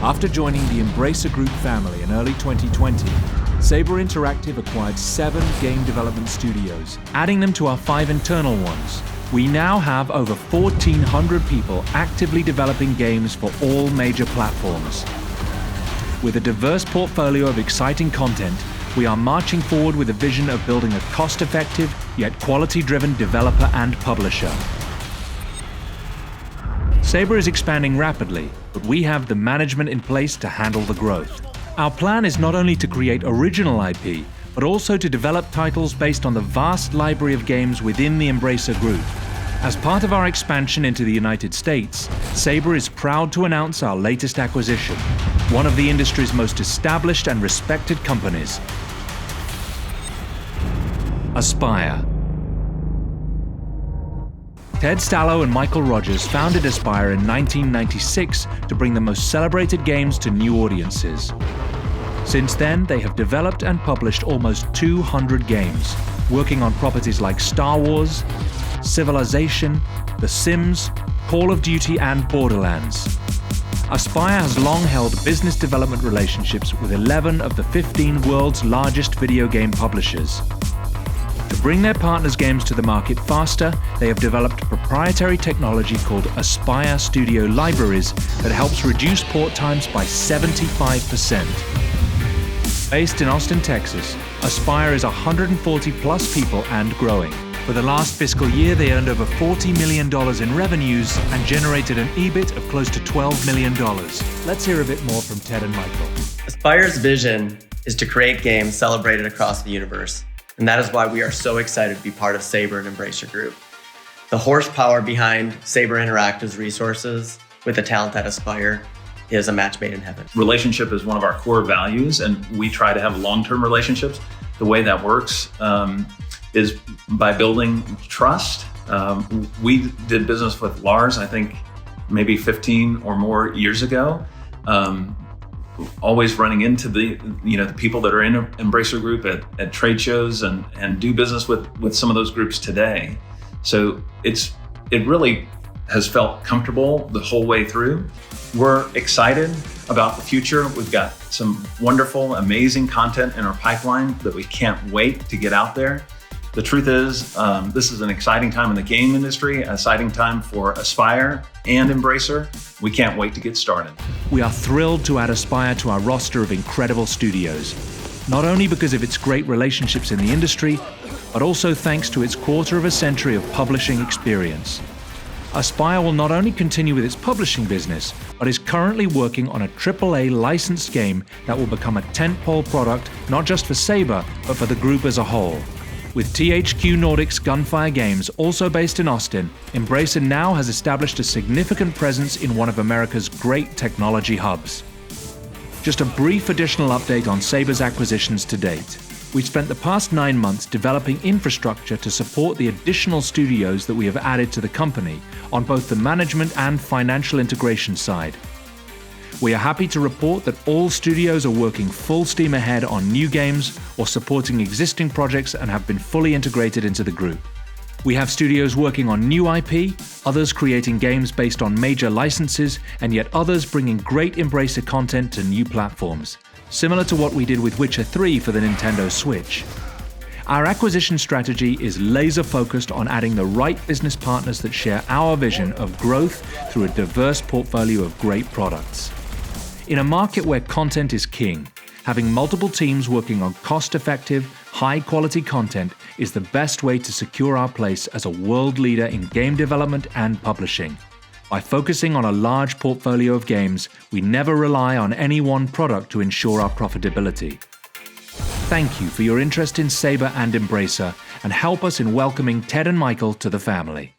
After joining the Embracer Group family in early 2020, Saber Interactive acquired 7 game development studios, adding them to our 5 internal ones. We now have over 1,400 people actively developing games for all major platforms. With a diverse portfolio of exciting content, we are marching forward with a vision of building a cost-effective, yet quality-driven developer and publisher. Saber is expanding rapidly, but we have the management in place to handle the growth. Our plan is not only to create original IP, but also to develop titles based on the vast library of games within the Embracer Group. As part of our expansion into the United States, Saber is proud to announce our latest acquisition, one of the industry's most established and respected companies, Aspyr. Ted Staloch and Michael Rogers founded Aspyr in 1996 to bring the most celebrated games to new audiences. Since then, they have developed and published almost 200 games, working on properties like Star Wars, Civilization, The Sims, Call of Duty, and Borderlands. Aspyr has long held business development relationships with 11 of the 15 world's largest video game publishers. To bring their partners' games to the market faster, they have developed proprietary technology called Aspyr Studio Libraries that helps reduce port times by 75%. Based in Austin, Texas, Aspyr is 140+ people and growing. For the last fiscal year, they earned over $40 million in revenues and generated an EBIT of close to $12 million. Let's hear a bit more from Ted and Michael. Aspyr's vision is to create games celebrated across the universe. And that is why we are so excited to be part of Saber and Embracer Group. The horsepower behind Saber Interactive's resources with the talent at Aspyr is a match made in heaven. Relationship is one of our core values, and we try to have long-term relationships. The way that works is by building trust. We did business with Lars, I think, maybe 15 or more years ago. Always running into the people that are in Embracer Group at trade shows and do business with some of those groups today. So it really has felt comfortable the whole way through. We're excited about the future. We've got some wonderful, amazing content in our pipeline that we can't wait to get out there. The truth is, this is an exciting time in the game industry, an exciting time for Aspyr and Embracer. We can't wait to get started. We are thrilled to add Aspyr to our roster of incredible studios, not only because of its great relationships in the industry, but also thanks to its quarter of a century of publishing experience. Aspyr will not only continue with its publishing business, but is currently working on a AAA licensed game that will become a tentpole product not just for Saber, but for the group as a whole. With THQ Nordic's Gunfire Games also based in Austin, Embracer now has established a significant presence in one of America's great technology hubs. Just a brief additional update on Saber's acquisitions to date. We've spent the past 9 months developing infrastructure to support the additional studios that we have added to the company on both the management and financial integration side. We are happy to report that all studios are working full steam ahead on new games or supporting existing projects and have been fully integrated into the group. We have studios working on new IP, others creating games based on major licenses, and yet others bringing great Embracer content to new platforms, similar to what we did with Witcher 3 for the Nintendo Switch. Our acquisition strategy is laser-focused on adding the right business partners that share our vision of growth through a diverse portfolio of great products. In a market where content is king, having multiple teams working on cost-effective, high-quality content is the best way to secure our place as a world leader in game development and publishing. By focusing on a large portfolio of games, we never rely on any one product to ensure our profitability. Thank you for your interest in Saber and Embracer, and help us in welcoming Ted and Michael to the family.